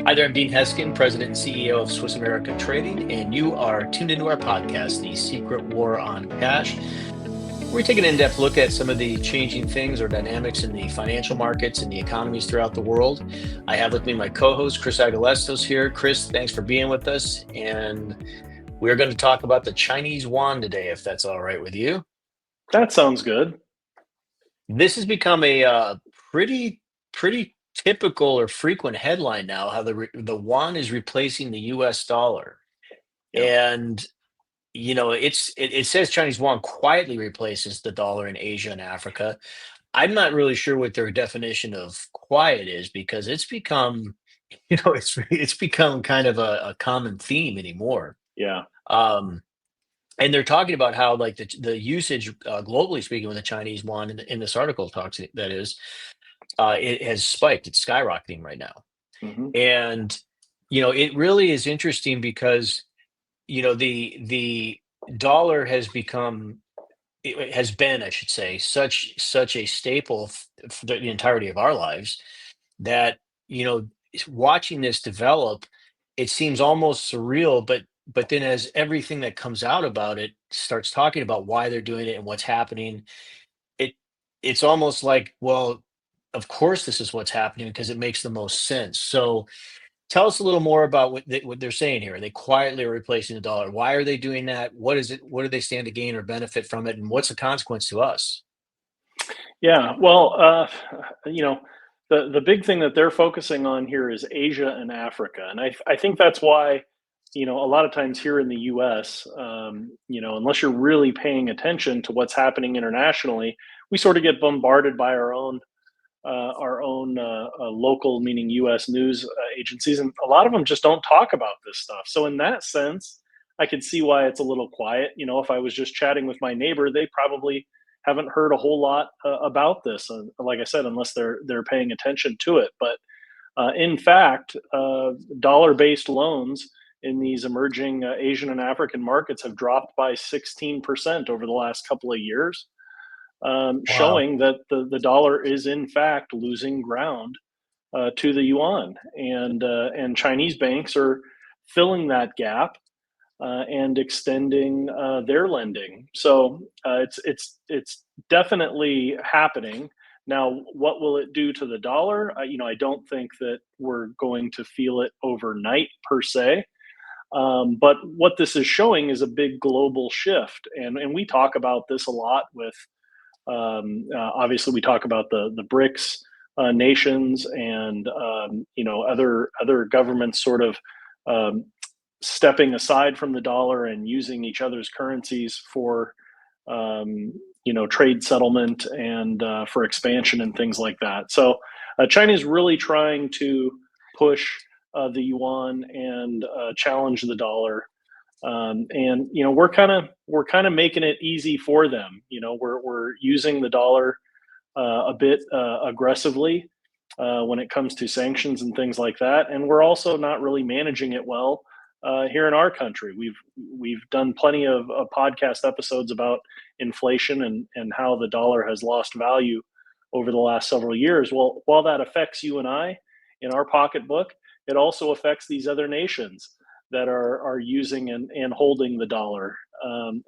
Hi there, I'm Dean Heskin, President and CEO of Swiss America Trading, and you are tuned into our podcast, The Secret War on Cash. We're taking an in-depth look at some of the changing things or dynamics in the financial markets and the economies throughout the world. I have with me my co-host, Chris Agelastos here. Chris, thanks for being with us. And we're going to talk about the Chinese yuan today, if that's all right with you. That sounds good. This has become a pretty typical or frequent headline now, how the yuan is replacing the US dollar. Yeah. And it says Chinese yuan quietly replaces the dollar in Asia and Africa. I'm not really sure what their definition of quiet is because it's become, it's become kind of a common theme anymore. Yeah. Um, and they're talking about how like the usage globally speaking with the Chinese yuan in this article talks that is it has spiked. It's skyrocketing right now, Hmm. and it really is interesting because the dollar has become it has been, I should say, such a staple for the entirety of our lives that watching this develop, it seems almost surreal. But then as everything that comes out about it starts talking about why they're doing it and what's happening, it it's almost like, well, of course this is what's happening because it makes the most sense. So tell us a little more about what they're saying here. Are they quietly replacing the dollar? Why are they doing that? What is it? What do they stand to gain or benefit from it? And what's the consequence to us? Yeah. Well, you know, the big thing that they're focusing on here is Asia and Africa, and I think that's why a lot of times here in the U.S., unless you're really paying attention to what's happening internationally, we sort of get bombarded by our own local, meaning U.S. news agencies, and a lot of them just don't talk about this stuff. So in that sense, I could see why it's a little quiet. If I was just chatting with my neighbor, they probably haven't heard a whole lot about this. Like I said, unless they're paying attention to it. But in fact, dollar-based loans in these emerging Asian and African markets have dropped by 16% over the last couple of years, Wow. showing that the dollar is in fact losing ground to the yuan, and Chinese banks are filling that gap and extending their lending. So it's definitely happening. Now, what will it do to the dollar? I don't think that we're going to feel it overnight per se. But what this is showing is a big global shift, and we talk about this a lot with obviously, we talk about the BRICS nations, and other governments sort of um, stepping aside from the dollar and using each other's currencies for trade settlement and for expansion and things like that. So China is really trying to push the yuan and challenge the dollar, and we're kind of making it easy for them. We're using the dollar a bit aggressively when it comes to sanctions and things like that, and we're also not really managing it well here in our country. We've done plenty of podcast episodes about inflation and how the dollar has lost value over the last several years. Well, while that affects you and I in our pocketbook, it also affects these other nations that are using and holding the dollar, and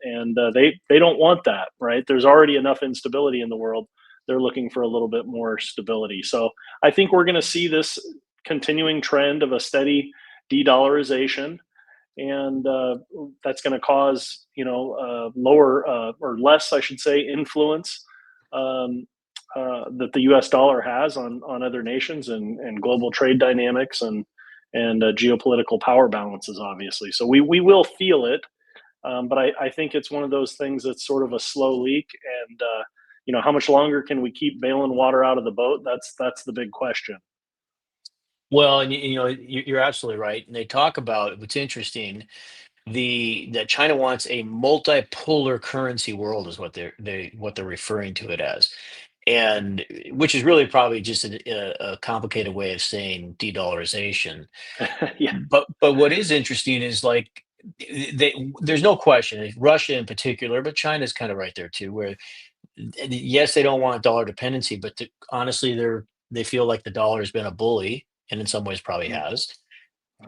they don't want that, right? There's already enough instability in the world. They're looking for a little bit more stability. So I think we're going to see this continuing trend of a steady de-dollarization, and that's going to cause lower or less, I should say, influence um, that the U.S. dollar has on other nations and global trade dynamics and geopolitical power balances, obviously. So we will feel it, but I think it's one of those things that's sort of a slow leak, and how much longer can we keep bailing water out of the boat? That's the big question. Well, and you're absolutely right. And they talk about what's interesting. The that China wants a multipolar currency world is what they're referring to it as, and which is really probably just a complicated way of saying de-dollarization. Yeah. But what is interesting is like there's no question, Russia in particular, but China's kind of right there too, where yes, they don't want dollar dependency, but honestly, they feel like the dollar has been a bully, and in some ways probably Mhm. has.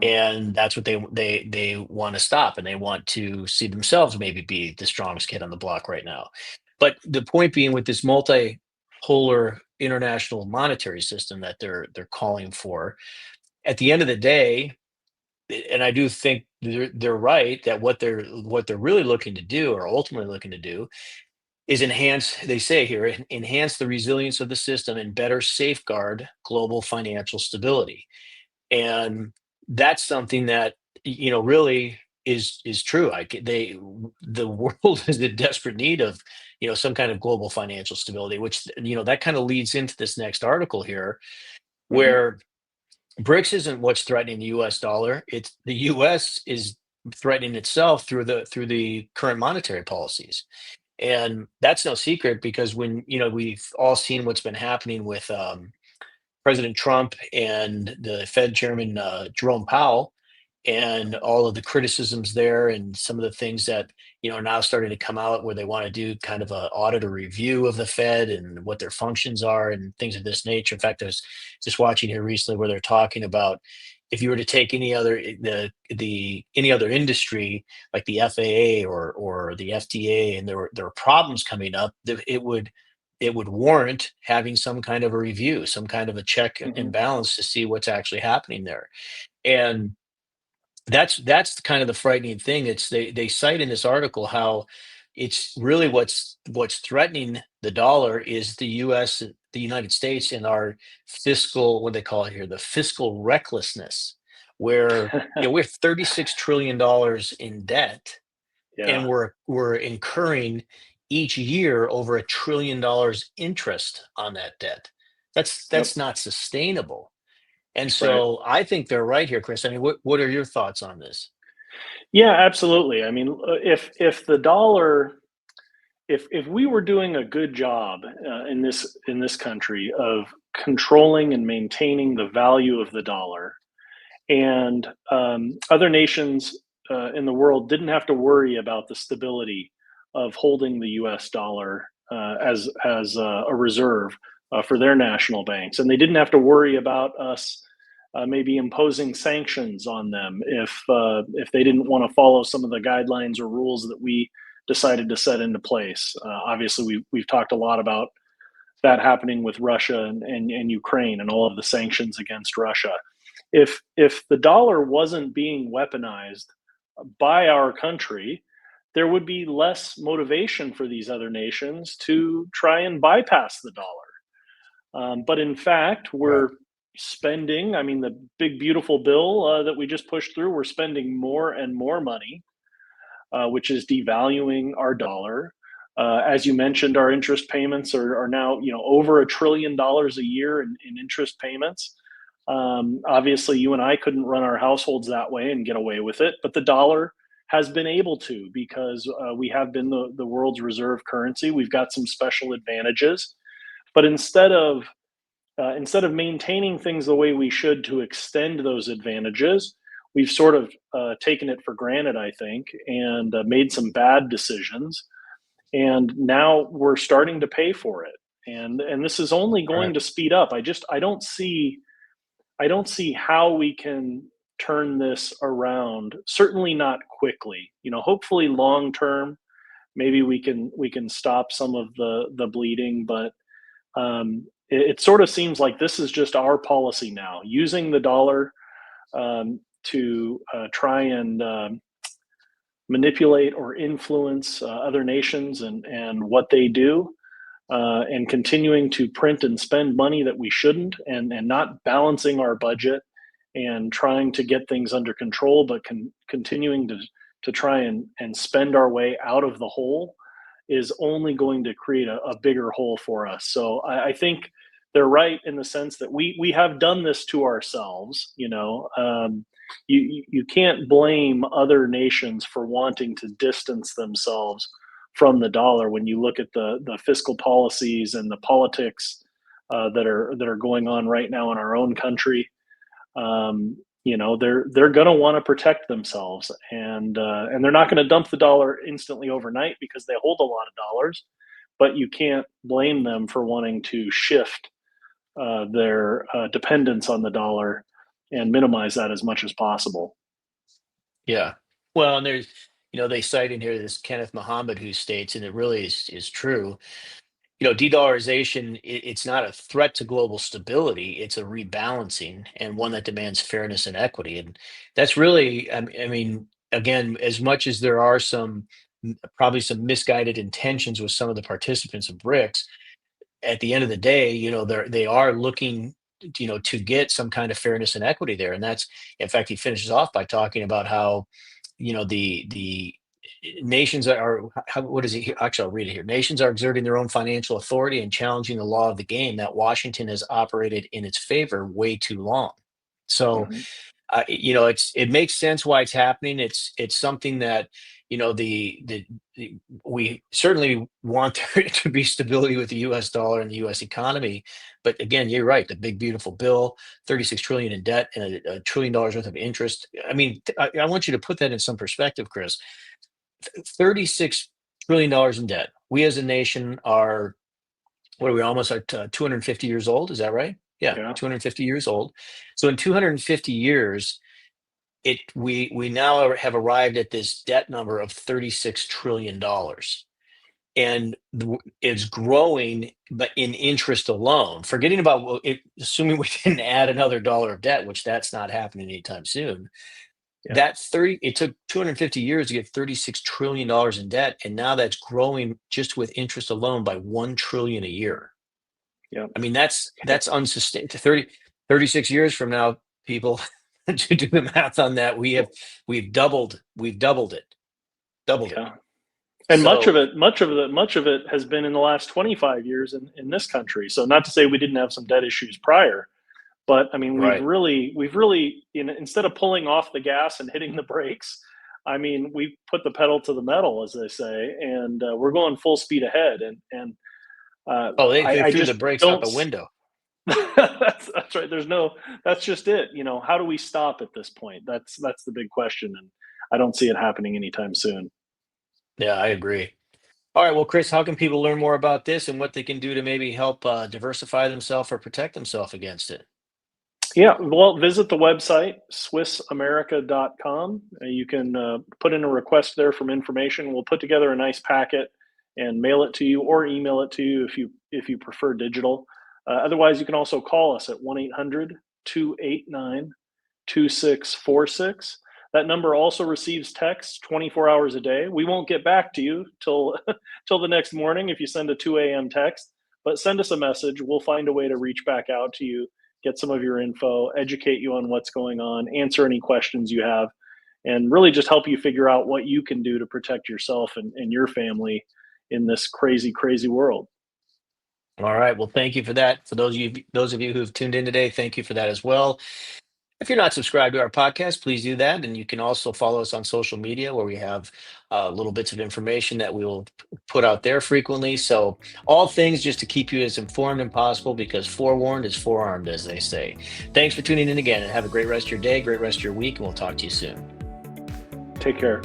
and that's what they want to stop, and they want to see themselves maybe be the strongest kid on the block right now. But the point being, with this multipolar international monetary system that they're calling for, at the end of the day, and I do think they're right that what they're really looking to do, or ultimately looking to do, is enhance, they say here, enhance the resilience of the system and better safeguard global financial stability. And that's something that, really is true. The world is in desperate need of, some kind of global financial stability, which, that kind of leads into this next article here, Hmm. where BRICS isn't what's threatening the US dollar. It's the US is threatening itself through the current monetary policies. And that's no secret, because when, we've all seen what's been happening with President Trump and the Fed Chairman Jerome Powell, and all of the criticisms there, and some of the things that, are now starting to come out, where they want to do kind of a audit or review of the Fed and what their functions are and things of this nature. In fact, I was just watching here recently where they're talking about, if you were to take any other the any other industry, like the FAA or the FDA, and there were problems coming up, that it would warrant having some kind of a review, some kind of a check and Hmm. balance, to see what's actually happening there. And that's kind of the frightening thing. It's they cite in this article how it's really what's threatening the dollar is the U.S., the United States, and our fiscal, what they call it here, the fiscal recklessness, where, we're $36 trillion in debt, Yeah. and we're incurring each year over $1 trillion interest on that debt. That's Yep. that's not sustainable. And Right. so I think they're right here, Chris. I mean, what are your thoughts on this? Yeah, absolutely. I mean, if the dollar, if we were doing a good job in this country of controlling and maintaining the value of the dollar, and other nations in the world didn't have to worry about the stability of holding the U.S. dollar as a reserve for their national banks, and they didn't have to worry about us maybe imposing sanctions on them if they didn't want to follow some of the guidelines or rules that we decided to set into place. Obviously, we've talked a lot about that happening with Russia and Ukraine and all of the sanctions against Russia. If the dollar wasn't being weaponized by our country, there would be less motivation for these other nations to try and bypass the dollar. But in fact, Right. we're spending, I mean, the big, beautiful bill that we just pushed through, we're spending more and more money, which is devaluing our dollar. As you mentioned, our interest payments are now, over $1 trillion a year in interest payments. Obviously, you and I couldn't run our households that way and get away with it, but the dollar has been able to, because we have been the world's reserve currency. We've got some special advantages, but instead of maintaining things the way we should to extend those advantages, we've sort of taken it for granted, I think, and made some bad decisions. And now we're starting to pay for it. And this is only going Right. to speed up. I don't see how we can turn this around. Certainly not quickly. Hopefully long term, maybe we can stop some of the bleeding, but it sort of seems like this is just our policy now, using the dollar to try and manipulate or influence other nations and what they do, and continuing to print and spend money that we shouldn't, and not balancing our budget and trying to get things under control, but continuing to try and spend our way out of the hole is only going to create a bigger hole for us. So I think they're right in the sense that we have done this to ourselves. You can't blame other nations for wanting to distance themselves from the dollar when you look at the fiscal policies and the politics that are going on right now in our own country. They're going to want to protect themselves, and they're not going to dump the dollar instantly overnight because they hold a lot of dollars. But you can't blame them for wanting to shift their dependence on the dollar and minimize that as much as possible. Yeah. Well, and there's, they cite in here this Kenneth Muhammad who states, and it really is true, de-dollarization, it's not a threat to global stability, it's a rebalancing and one that demands fairness and equity. And that's really, I mean, again, as much as there are probably some misguided intentions with some of the participants of BRICS, at the end of the day, they are looking, to get some kind of fairness and equity there. And that's, in fact, he finishes off by talking about how, the nations what is it here? Actually, I'll read it here. Nations are exerting their own financial authority and challenging the law of the game that Washington has operated in its favor way too long. So, Mm-hmm. it makes sense why it's happening. It's something that, we certainly want there to be stability with the U.S. dollar and the U.S. economy. But again, you're right. The big beautiful bill, 36 trillion in debt, and a $1 trillion worth of interest. I mean, I want you to put that in some perspective, Chris. $36 trillion in debt. We as a nation are, what are we, almost at 250 years old? Is that right? Yeah, Yeah. 250 years old. So in 250 years, we now have arrived at this debt number of $36 trillion, and it's growing, but in interest alone. Forgetting about, assuming we didn't add another dollar of debt, which that's not happening anytime soon. Yeah. It took 250 years to get $36 trillion in debt, and now that's growing just with interest alone by 1 trillion a year. Yeah. I mean, that's unsustainable. 36 years from now, people, to do the math on that, we've doubled it. Yeah. And So much of it has been in the last 25 years in this country. So not to say we didn't have some debt issues prior, but I mean, right. we've really, instead of pulling off the gas and hitting the brakes, I mean, we put the pedal to the metal, as they say, and we're going full speed ahead. And Oh, they I threw the just brakes out don't. the window. That's right. That's just it. How do we stop at this point? That's the big question, and I don't see it happening anytime soon. Yeah, I agree. All right, well, Chris, how can people learn more about this and what they can do to maybe help diversify themselves or protect themselves against it? Yeah, well, visit the website, swissamerica.com. You can put in a request there from information. We'll put together a nice packet and mail it to you or email it to you if you prefer digital. Otherwise, you can also call us at 1-800-289-2646. That number also receives texts 24 hours a day. We won't get back to you till till the next morning if you send a 2 a.m. text, but send us a message. We'll find a way to reach back out to you, get some of your info, educate you on what's going on, answer any questions you have, and really just help you figure out what you can do to protect yourself and your family in this crazy, crazy world. All right, well, thank you for that. For those of you who've tuned in today, thank you for that as well. If you're not subscribed to our podcast, please do that. And you can also follow us on social media where we have little bits of information that we will put out there frequently. So, all things just to keep you as informed as possible, because forewarned is forearmed, as they say. Thanks for tuning in again, and have a great rest of your day, great rest of your week, and we'll talk to you soon. Take care.